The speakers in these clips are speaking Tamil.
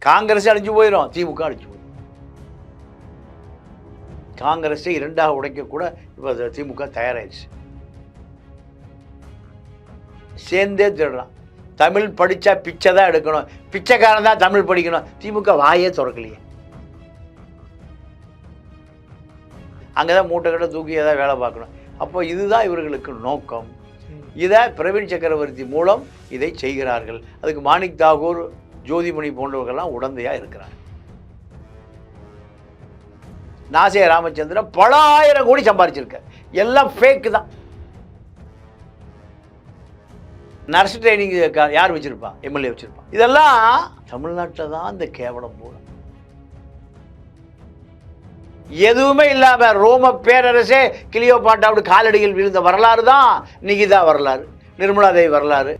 காங்கிரஸ் அழிஞ்சு போயிடும், திமுக அழிஞ்சு போயிடும். காங்கிரஸை இரண்டாக உடைக்க கூட இப்போ திமுக தயாராகிடுச்சு. சேர்ந்தே திருடலாம். தமிழ் படித்தா பிச்சை தான் எடுக்கணும், பிச்சைக்காரன் தான் தமிழ் படிக்கணும். திமுக வாயே திறக்கலையே. அங்கே தான் மூட்டை கட்ட தூக்கி ஏதாவது வேலை பார்க்கணும். அப்போ இதுதான் இவர்களுக்கு நோக்கம். இதை பிரவீன் சக்கரவர்த்தி மூலம் இதை செய்கிறார்கள். அதுக்கு மாணிக் தாகூர், ஜோதிமணி போன்றவர்கள்லாம் உடந்தையாக இருக்கிறார். நாசே ராமச்சந்திரன் பல ஆயிரம் கோடி சம்பாதிச்சிருக்க, எல்லாம் ஃபேக்கு தான். நர்ஸ் ட்ரைனிங் யார் வச்சிருப்பா? எம்எல்ஏ வச்சிருப்பான். இதெல்லாம் தமிழ்நாட்டில் தான் இந்த கேவலம் போல. எதுவுமே இல்லாம ரோம பேரரசே கிளியோபாட்ராவோட காலடியில் விழுந்த வரலாறு தான் நிகிதா வரலாறு, நிர்மலா தேவி வரலாறு.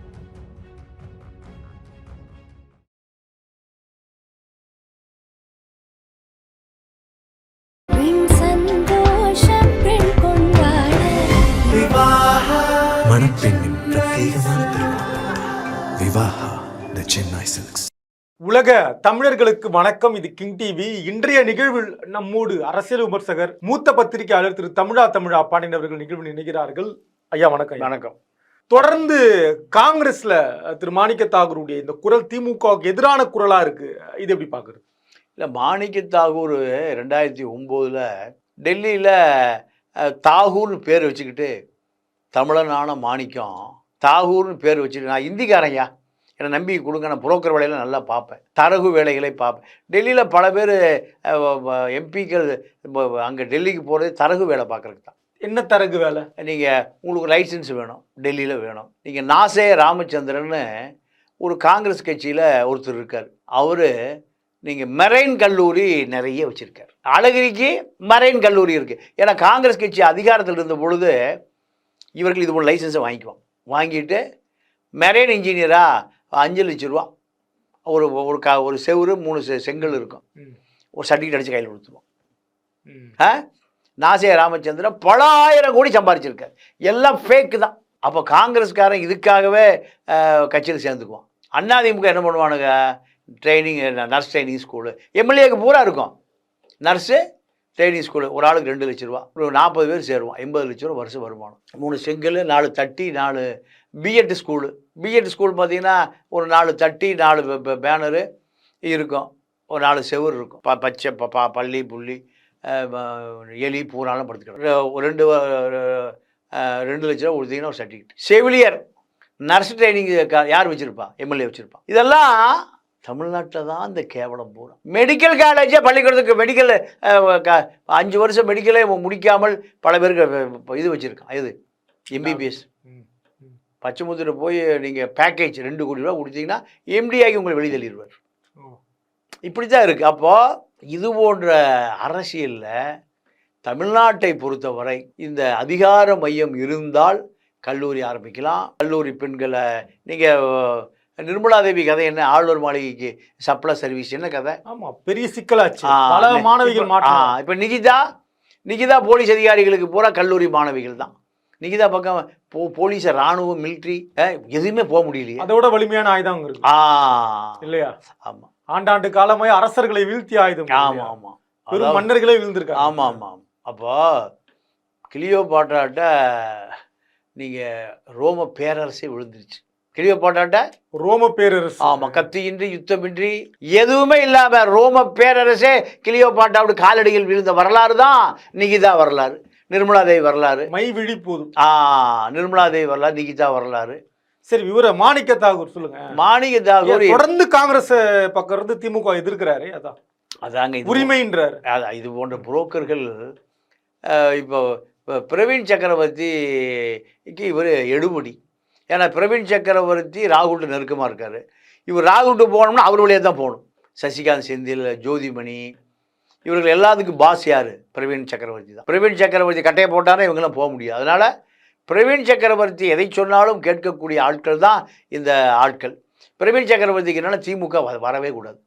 மணப்பெண்ணின் பிரத்யேகமான விவாஹா தி சென்னை சில்க்ஸ். உலக தமிழர்களுக்கு வணக்கம். இது கிங் டிவி. இன்றைய நிகழ்வில் நம்மோடு அரசியல் விமர்சகர், மூத்த பத்திரிகையாளர் திரு தமிழா பாண்டியன் அவர்கள் நிகழ்வில் இணைகிறார்கள். ஐயா வணக்கம். வணக்கம். தொடர்ந்து காங்கிரஸ்ல திரு மாணிக்க தாகூருடைய இந்த குரல் திமுகவுக்கு எதிரான குரலா இருக்கு. இது எப்படி பாக்குறது? இல்லை, மாணிக்க தாகூர் 2009 டெல்லியில் தாகூர்னு பேர் வச்சுக்கிட்டு, தமிழனான மாணிக்கம் தாகூர்னு பேர் வச்சுக்கிட்டு, நான் இந்திக்காரையா என்னை நம்பி கொடுங்க, நான் புரோக்கர் வேலையில் நல்லா பார்ப்பேன், தரகு வேலைகளை பார்ப்பேன். டெல்லியில் பல பேர் எம்பிக்கள் அங்கே டெல்லிக்கு போகிறது தரகு வேலை பார்க்குறதுக்கு தான். என்ன தரகு வேலை? நீங்கள் உங்களுக்கு லைசன்ஸ் வேணும், டெல்லியில் வேணும். நீங்கள் நாசே ராமச்சந்திரன்னு ஒரு காங்கிரஸ் கட்சியில் ஒருத்தர் இருக்கார். அவர் நீங்கள் மெரைன் கல்லூரி நிறைய வச்சுருக்கார். அழகிரிக்கு மெரைன் கல்லூரி இருக்குது. ஏன்னா காங்கிரஸ் கட்சி அதிகாரத்தில் இருந்த பொழுது இவர்கள் இது போல லைசன்ஸை வாங்கிக்குவோம். வாங்கிட்டு மெரைன் இன்ஜினியராக 5 லட்ச ரூபா ஒரு ஒரு செவுரு 3 செங்கல் இருக்கும், ஒரு சர்டிஃபிகேட் அடித்து கையில் கொடுத்துருவோம். நாசே ராமச்சந்திரன் பல ஆயிரம் கோடி சம்பாதிச்சிருக்கார், எல்லாம் ஃபேக்கு தான். அப்போ காங்கிரஸ்காரன் இதுக்காகவே கட்சியில் சேர்ந்துக்குவான். அதிமுக என்ன பண்ணுவானுங்க? ட்ரைனிங், நர்ஸ் ட்ரைனிங் ஸ்கூலு எம்எல்ஏக்கு பூரா இருக்கும். நர்ஸு ட்ரைனிங் ஸ்கூலு ஒரு ஆளுக்கு 2 லட்ச ரூபா, ஒரு 40 பேர் சேருவான், 80 லட்ச ரூபா வருஷம் வருமானம். 3 செங்கல், 4 தட்டி, 4 பிஎட் ஸ்கூலு. பிஎட் ஸ்கூல் பார்த்தீங்கன்னா ஒரு 4 தட்டி, 4 பேனரு இருக்கும், ஒரு 4 செவுரு இருக்கும். பச்சை பள்ளி புள்ளி எலி பூராலாம் படுத்துக்கிடும். 2 லட்ச ரூபா கொடுத்தீங்கன்னா ஒரு சர்டிஃபிகேட். செவிலியர், நர்ஸ் ட்ரைனிங் யார் வச்சுருப்பா? எம்எல்ஏ வச்சுருப்பான். இதெல்லாம் தமிழ்நாட்டில் தான் இந்த கேவலம் பூரா. மெடிக்கல் காலேஜே பள்ளிக்கூடத்துக்கு மெடிக்கல் 5 வருஷம் மெடிக்கலே முடிக்காமல் பல பேருக்கு இது வச்சுருக்கான். இது எம்பிபிஎஸ் பச்சைமுத்திர போய் நீங்கள் பேக்கேஜ் 2 கோடி ரூபா கொடுத்தீங்கன்னா எம்டி ஆகி உங்களை வெளியே தள்ளிடுவார். இப்படி தான் இருக்குது. அப்போது இது போன்ற அரசியலில் தமிழ்நாட்டை பொறுத்தவரை இந்த அதிகார மையம் இருந்தால் கல்லூரி ஆரம்பிக்கலாம். கல்லூரி பெண்களை நீங்கள் நிர்மலா தேவி கதை என்ன? ஆளுநர் மாளிகைக்கு சப்ளை சர்வீஸ் என்ன கதை? ஆமாம், பெரிய சிக்கலாச்சு. பல மாணவிகள். இப்போ நிகிதா போலீஸ் அதிகாரிகளுக்கு பூரா கல்லூரி மாணவிகள் தான். நிகிதா பக்கம் போலீஸ், ராணுவம், மிலிட்ரி எதுவுமே போக முடியலையே. அதோட வலிமையான ஆயுதம் இருக்கு இல்லையா? ஆமாம், ஆண்டாண்டு காலமாய் அரசர்களை வீழ்த்தி ஆயுதம். ஆமாம் ஆமாம், பெரும் மன்னர்களே வீழ்ந்திருக்காங்க. ஆமாம் ஆமாம். அப்போ கிளியோபாட்ராட்ட நீங்கள் ரோம பேரரசே விழுந்துருச்சு. கிளியோபாட்ராட்ட ரோம பேரரசு. ஆமாம், கத்தியின்றி யுத்தமின்றி எதுவுமே இல்லாம ரோம பேரரசே கிளியோபாட்ராவோட காலடியில் விழுந்த வரலாறு தான் நிகிதா வரலாறு, நிர்மலா தேவி வரலாறு. மை விழி போதும். நிர்மலா தேவி வரலாறு, நிகிதா வரலாறு. சரி, இவர மாணிக்க தாகூர் சொல்லுங்க. மாணிக்க தாகூர் தொடர்ந்து காங்கிரஸ் பக்கம் இருந்து திமுக எதிர்க்கிறாரு. அதாங்க உரிமைன்றார். இது போன்ற புரோக்கர்கள். இப்போ பிரவீன் சக்கரவர்த்திக்கு இவர் எடுபடி. ஏன்னா பிரவீன் சக்கரவர்த்தி ராகுல்கிட்ட நெருக்கமாக இருக்கார். இவர் ராகுல்கிட்ட போனோம்னா அவர் வழியாக தான் போகணும். சசிகாந்த், செந்தில், ஜோதிமணி இவர்கள் எல்லாத்துக்கும் பாஸ் யார்? பிரவீன் சக்கரவர்த்தி தான். பிரவீன் சக்கரவர்த்தி கட்டையை போட்டானே இவங்கெல்லாம் போக முடியாது. அதனால் பிரவீன் சக்கரவர்த்தி எதை சொன்னாலும் கேட்கக்கூடிய ஆட்கள் தான் இந்த ஆட்கள். பிரவீன் சக்கரவர்த்திக்கு என்னென்னா திமுக வரவே கூடாது.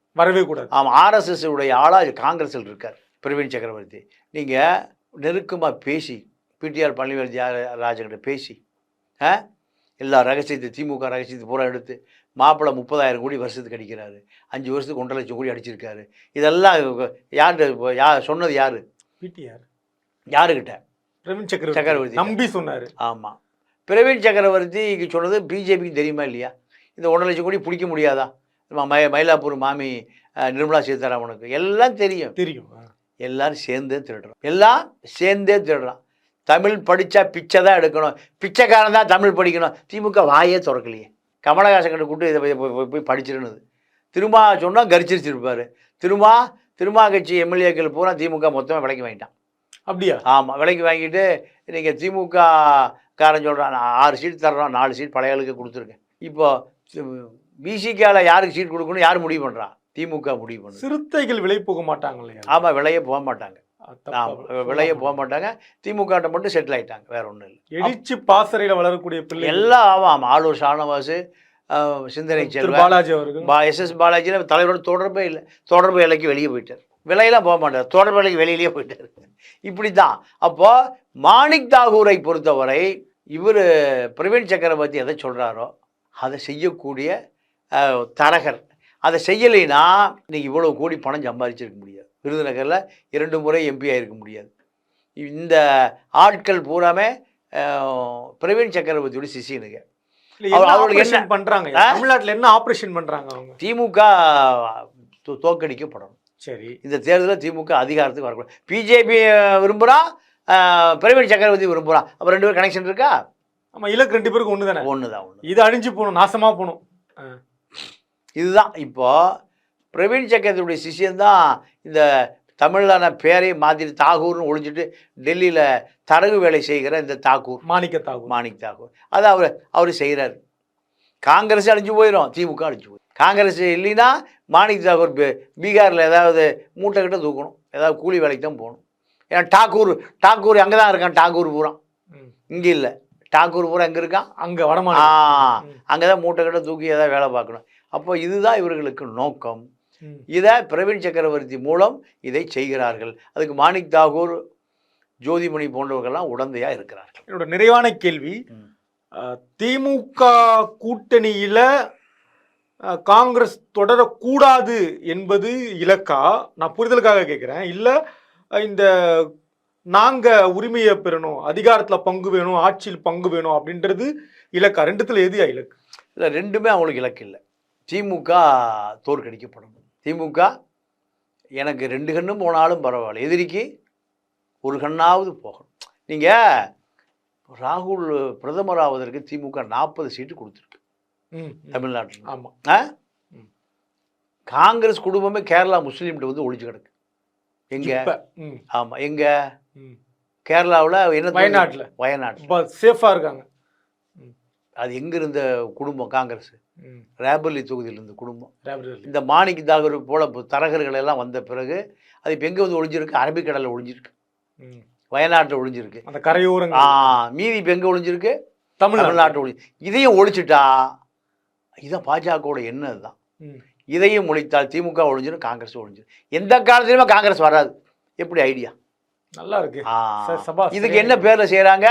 ஆமாம், ஆர்எஸ்எஸ் உடைய ஆளாக காங்கிரஸில் இருக்கார் பிரவீன் சக்கரவர்த்தி. நீங்கள் நெருக்கமாக பேசி பிடிஆர் பழனிவேல் ராஜன்கிட்ட பேசி எல்லா ரகசியத்தை, திமுக ரகசியத்தை பூரா எடுத்து மாப்பிள்ளை 30,000 கோடி வருஷத்துக்கு அடிக்கிறாரு, 5 வருஷத்துக்கு 1,50,000 கோடி அடிச்சிருக்காரு. இதெல்லாம் யார் சொன்னது? யார்? பிடிஆர் யாருக்கிட்ட? பிரவீன் சக்கரவர்த்தி சக்கரவர்த்தி நம்பி சொன்னாரு. ஆமாம், பிரவீன் சக்கரவர்த்திக்கு சொன்னது பிஜேபிக்கு தெரியுமா இல்லையா? இந்த 1,50,000 கோடி பிடிக்க முடியாதா? மயிலாப்பூர் மாமி நிர்மலா சீதாராமனுக்கு எல்லாம் தெரியும். எல்லாரும் சேர்ந்தே திருடுறான். தமிழ் படித்தா பிச்சை தான் எடுக்கணும், பிச்சைக்காரன் தான் தமிழ் படிக்கணும். திமுக வாயே திறக்கலையே. கமலஹாசன் கிட்ட கூட்டு இதை போய் படிச்சிருந்தது. திரும்ப சொன்னால் கரிச்சிருப்பார். திரும்ப கட்சி எம்எல்ஏக்கள் பூரா திமுக மொத்தமாக விலைக்கு வாங்கிட்டான். அப்படியா? ஆமாம், விலைக்கு வாங்கிட்டு நீங்கள் திமுக காரன் சொல்கிறான் 6 சீட் தர்றோம், 4 சீட் பழைய ஆளுக்கு கொடுத்துருக்கேன். இப்போ பிசிகாவில் யாருக்கு சீட் கொடுக்கணும் யார் முடிவு பண்ணுறான்? திமுக முடிவு பண்ணு. சிறுத்தைகள் விலை போக மாட்டாங்க இல்லையா? ஆமாம், விலையே போக மாட்டாங்க. திமுக மட்டும் செட்டில் ஆயிட்டாங்க, வேற ஒன்றும் இல்லை. எழுச்சி பாசறையில் வளரக்கூடிய பிள்ளை எல்லாம். ஆமாம், ஆளூர் ஷானவாஸ், சிந்தனை செல்வன், பாலாஜி அவர்கள், SS பாலாஜியில் தலைவரோட தொடர்பே இல்லை. தொடர்பு வேலைக்கு வெளியே போயிட்டார். விலையெல்லாம் போக மாட்டார், தொடர்பு வேலைக்கு வெளியிலேயே போயிட்டார். இப்படி தான். அப்போ மாணிக் தாகூரை பொறுத்தவரை இவர் பிரவீன் சக்கரவர்த்தி எதை சொல்கிறாரோ அதை செய்யக்கூடிய தரகர். அதை செய்யலைன்னா இன்னைக்கு இவ்வளோ கோடி பணம் சம்பாதிச்சிருக்க முடியாது. விருதுநகரில் 2 முறை MP ஆகிருக்க முடியாது. இந்த ஆட்கள் பூராமே பிரவீன் சக்கரவர்த்தியோட சிஷியனுங்க. அவங்களுக்கு என்ன பண்றாங்க? தமிழ்நாட்டில் என்ன ஆப்ரேஷன் பண்றாங்க அவங்க? திமுக தோற்கடிக்கப்படணும். சரி, இந்த தேர்தலில் திமுக அதிகாரத்துக்கு வரக்கூடாது. பிஜேபி விரும்புகிறான், பிரவீன் சக்கரவர்த்தி விரும்புகிறான். அப்போ 2 பேரும் கனெக்ஷன் இருக்கா? ஆமாம், இலக்கு 2 பேருக்கு ஒன்று தானே. ஒன்று தான். இது அழிஞ்சு போகணும், நாசமாக போகணும். இதுதான். இப்போ பிரவீன் சக்கரவர்த்தியுடைய சிஷியன்தான் இந்த தமிழான பேரையை மாற்றிட்டு தாகூர்னு ஒழிஞ்சிட்டு டெல்லியில் தரகு வேலை செய்கிற இந்த மாணிக் தாகூர். அதை அவர் செய்கிறார். காங்கிரஸ் அழிஞ்சு போயிடும், திமுக அழிஞ்சு போயிடும். காங்கிரஸ் இல்லைன்னா மாணிக் தாகூர் பீகாரில் ஏதாவது மூட்டை கிட்ட தூக்கணும், ஏதாவது கூலி வேலைக்கு தான் போகணும். ஏன்னா டாக்கூர் அங்கே தான் இருக்கான். டாக்கூர் பூரா இங்கே இல்லை. டாக்கூர் பூரா எங்கே இருக்கான்? அங்கே வடமாநில. அங்கே தான் மூட்டை கிட்ட தூக்கி ஏதாவது வேலை பார்க்கணும். அப்போ இதுதான் இவர்களுக்கு நோக்கம். இதை பிரவீன் சக்கரவர்த்தி மூலம் இதை செய்கிறார்கள். அதுக்கு மாணிக் தாகூர், ஜோதிமணி போன்றவர்கள்லாம் உடந்தையாக இருக்கிறார்கள். என்னோட நிறைவான கேள்வி, திமுக கூட்டணியில காங்கிரஸ் தொடரக்கூடாது என்பது இலக்கா? நான் புரிதலுக்காக கேட்குறேன். இல்லை இந்த நாங்க உரிமையை பெறணும், அதிகாரத்தில் பங்கு வேணும், ஆட்சியில் பங்கு வேணும் அப்படின்றது இலக்கா? 2த்துல எது இலக்கு? இல்லை, 2மே அவங்களுக்கு இலக்கு இல்லை. திமுக தோற்கடிக்கப்படணும். திமுக எனக்கு 2 கண்ணும் போனாலும் பரவாயில்ல, எதிரிக்கு 1 கண்ணாவது போகணும். நீங்கள் ராகுல் பிரதமர் ஆவதற்கு திமுக 40 சீட்டு கொடுத்துருக்கு தமிழ்நாட்டில். ஆமாம், காங்கிரஸ் குடும்பமே கேரளா முஸ்லீம்கிட்ட வந்து ஒழிச்சு கிடக்கு. எங்கே? ஆமாம், எங்கே? கேரளாவில். என்ன? வயநாட்டில் சேஃபாக இருக்காங்க. அது எங்கே இருந்த குடும்பம்? காங்கிரஸ் ரேபர்லி தொகுதியில் இருந்த குடும்பம். இந்த மாணிக் தாகூர் போல தரகர்கள் எல்லாம் வந்த பிறகு அது இப்போ எங்கே வந்து ஒழிஞ்சிருக்கு? அரபிக்கடலில் ஒழிஞ்சிருக்கு, வயநாட்டில் ஒழிஞ்சிருக்கு, அந்த கரையோரம். மீதி இப்போ எங்கே ஒழிஞ்சிருக்கு? தமிழ்நாட்டில் ஒழிஞ்சு. இதையும் ஒழிச்சிட்டா இதுதான் பாஜகவோட எண்ணம் தான். இதையும் ஒழித்தால் திமுக ஒழிஞ்சிடும், காங்கிரஸ் ஒழிஞ்சிடும். எந்த காலத்திலுமே காங்கிரஸ் வராது. எப்படி ஐடியா? நல்லா இருக்கு. இதுக்கு என்ன பேர்ல செய்யறாங்க?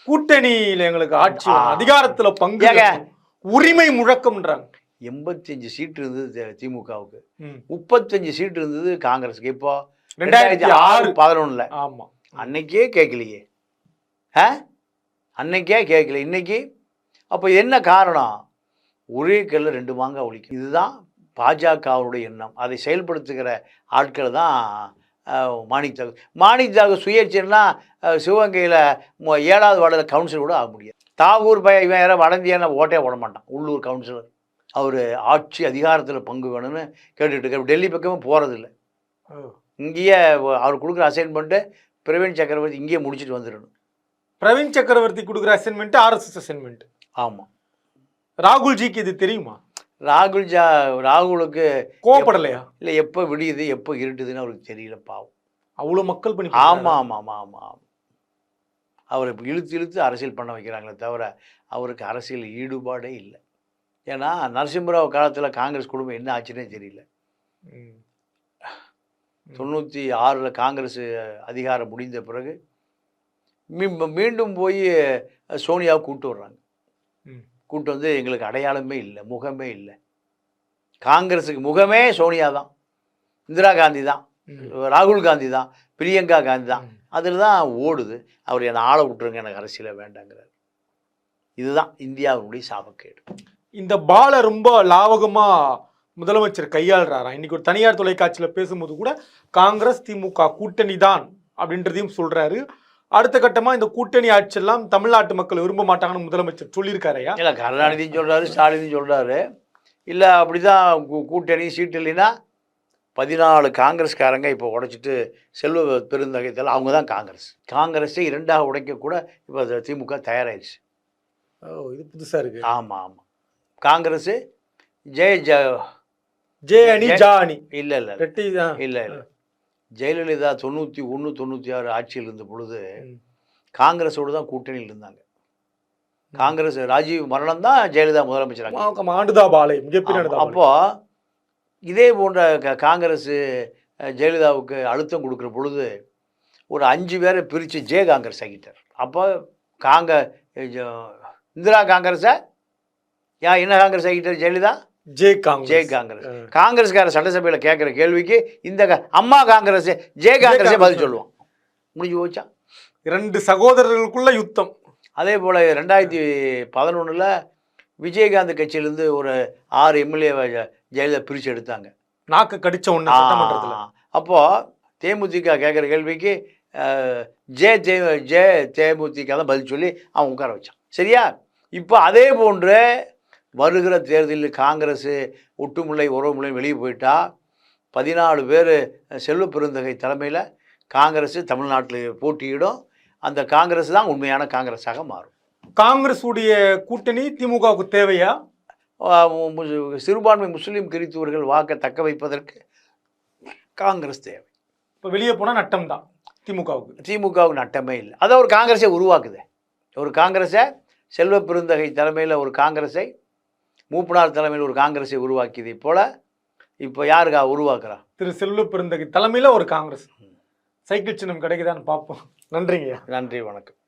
கூட்டணியில எங்களுக்கு ஆட்சி, அதிகாரத்துல பங்கு, உரிமை முழக்கம்ன்றாங்க. 85 சீட் இருந்தது திமுகவுக்கு, 35 சீட் இருந்தது காங்கிரஸுக்கு. இப்போ 2006-11. ஆமா, அன்னைக்கே கேட்கலையே. அன்னைக்கே கேட்கல, இன்னைக்கு. அப்போ என்ன காரணம்? ஒரே கல்ல 2 மாங்காய் ஒழிக்கும். இதுதான் பாஜகவுடைய எண்ணம். அதை செயல்படுத்துகிற ஆட்கள் தான் மாணிக் தாகூர் சுயேட்சைன்னா சிவகங்கையில் 7வது வார்டில் கவுன்சிலர் கூட ஆக முடியாது. தாகூர் இவன் யாரும் வடந்தியான ஓட்டே போட மாட்டான், உள்ளூர் கவுன்சிலர். அவர் ஆட்சி அதிகாரத்தில் பங்கு வேணும்னு கேட்டுட்டு இருக்க. டெல்லி பக்கமே போகிறதில்ல. இங்கேயே அவர் கொடுக்குற அசைன்மெண்ட்டு பிரவீன் சக்கரவர்த்தி இங்கேயே முடிச்சுட்டு வந்துடணும். பிரவீன் சக்கரவர்த்தி கொடுக்குற அசைன்மெண்ட் RSS அசைன்மெண்ட். ஆமாம். ராகுல்ஜிக்கு இது தெரியுமா? ராகுலுக்கு கோவப்படலையா? இல்லை, எப்போ விடியுது எப்போ இருட்டுதுன்னு அவருக்கு தெரியல, பாவம். அவ்வளோ மக்கள் பண்ணி. ஆமாம். அவரை இழுத்து அரசியல் பண்ண வைக்கிறாங்களே தவிர அவருக்கு அரசியல் ஈடுபாடே இல்லை. ஏன்னா நரசிம்மராவ் காலத்தில் காங்கிரஸ் குடும்பம் என்ன ஆச்சுன்னே தெரியல. 96 காங்கிரஸ் அதிகாரம் முடிந்த பிறகு மீண்டும் போய் சோனியாவை கூப்பிட்டு வர்றாங்க. கூட்டு வந்து எங்களுக்கு அடையாளமே இல்லை, முகமே இல்லை. காங்கிரஸுக்கு முகமே சோனியா தான், இந்திரா காந்தி தான், ராகுல் காந்தி தான், பிரியங்கா காந்தி தான். அதில் தான் ஓடுது. அவர் என்னை ஆளை விட்டுருங்க, எனக்கு அரசியலை வேண்டாங்கிறார். இதுதான் இந்தியாவுடைய சாபக்கேடு. இந்த பாலை ரொம்ப லாவகமா முதலமைச்சர் கையாளுறாரா? இன்னைக்கு ஒரு தனியார் தொலைக்காட்சியில் பேசும்போது கூட காங்கிரஸ் திமுக கூட்டணி தான் அப்படின்றதையும் சொல்றாரு. அடுத்த கட்டமா இந்த கூட்டணி ஆட்சியெல்லாம் தமிழ்நாட்டு மக்கள் விரும்ப மாட்டாங்கன்னு முதலமைச்சர் சொல்லியிருக்காரையா? இல்லை, கருணாநிதியும் சொல்றாரு, ஸ்டாலினும் சொல்றாரு. இல்லை அப்படிதான் கூட்டணி சீட்டு இல்லைன்னா 14 காங்கிரஸ்காரங்க இப்போ உடைச்சிட்டு செல்வ பெருந்தகைத்தால் அவங்க தான் காங்கிரஸை இரண்டாக உடைக்கக்கூட இப்போ திமுக தயாராகிடுச்சு. இது புதுசா இருக்கு. ஆமாம் ஆமாம். காங்கிரஸ் ஜே அணி ஜா அணி இல்லை இல்லை ரெட்டி தான். இல்லை இல்லை, ஜெயலலிதா 91 96 ஆட்சியில் இருந்த பொழுது காங்கிரஸோடு தான் கூட்டணியில் இருந்தாங்க. காங்கிரஸ் ராஜீவ் மரணம் தான் ஜெயலலிதா முதலமைச்சராக. ஆண்டுதா பாலை மிகப்பெரிய. அப்போ இதே போன்ற காங்கிரஸ் ஜெயலலிதாவுக்கு அழுத்தம் கொடுக்குற பொழுது ஒரு 5 பேரை பிரித்து காங்கிரஸ் ஆகிட்டார். அப்போ இந்திரா காங்கிரஸை என்ன காங்கிரஸ் ஆகிட்டார் ஜெயலலிதா? காங்கிரஸ். காங்கிரஸ்கார சட்டசபையில் கேட்குற கேள்விக்கு இந்த அம்மா காங்கிரஸ் காங்கிரஸே பதில் சொல்லுவான். முடிஞ்சு போச்சா? 2 சகோதரர்களுக்குள்ள யுத்தம். அதே போல் 2011 விஜயகாந்த் கட்சியிலேருந்து ஒரு 6 எம்எல்ஏ ஜெயலலிதா பிரித்து எடுத்தாங்க. நாக்கு கடிச்ச ஒன்று சட்டமன்றத்தில். அப்போது தேமுதிக கேட்குற கேள்விக்கு தேமுதிக தான் பதில் சொல்லி அவன் உட்கார வச்சான். சரியா? இப்போ அதே போன்று வருகிற தேர்தலில் காங்கிரஸ் ஒட்டுமுல்லை உறவுமுல்லை வெளியே போயிட்டா 14 பேர் செல்வ பெருந்தகை தலைமையில் காங்கிரஸ் தமிழ்நாட்டில் போட்டியிடும். அந்த காங்கிரஸ் தான் உண்மையான காங்கிரஸாக மாறும். காங்கிரஸ் உடைய கூட்டணி திமுகவுக்கு தேவையா? சிறுபான்மை முஸ்லீம் கிறிஸ்துவர்கள் வாக்கை தக்க வைப்பதற்கு காங்கிரஸ் தேவை. இப்போ வெளியே போனால் நட்டம் தான் திமுகவுக்கு நட்டமே இல்லை. அதை ஒரு காங்கிரஸை உருவாக்குது. ஒரு காங்கிரஸை செல்வ பெருந்தகை தலைமையில் ஒரு காங்கிரஸை, மூப்பனார் தலைமையில் ஒரு காங்கிரஸை உருவாக்கியது போல இப்போ யாருக்கா உருவாக்குறா? திரு செல்வ பெருந்தகை தலைமையில் ஒரு காங்கிரஸ். சைக்கிள் சின்னம் கிடைக்குதான்னு பார்ப்போம். நன்றிங்க. நன்றி, வணக்கம்.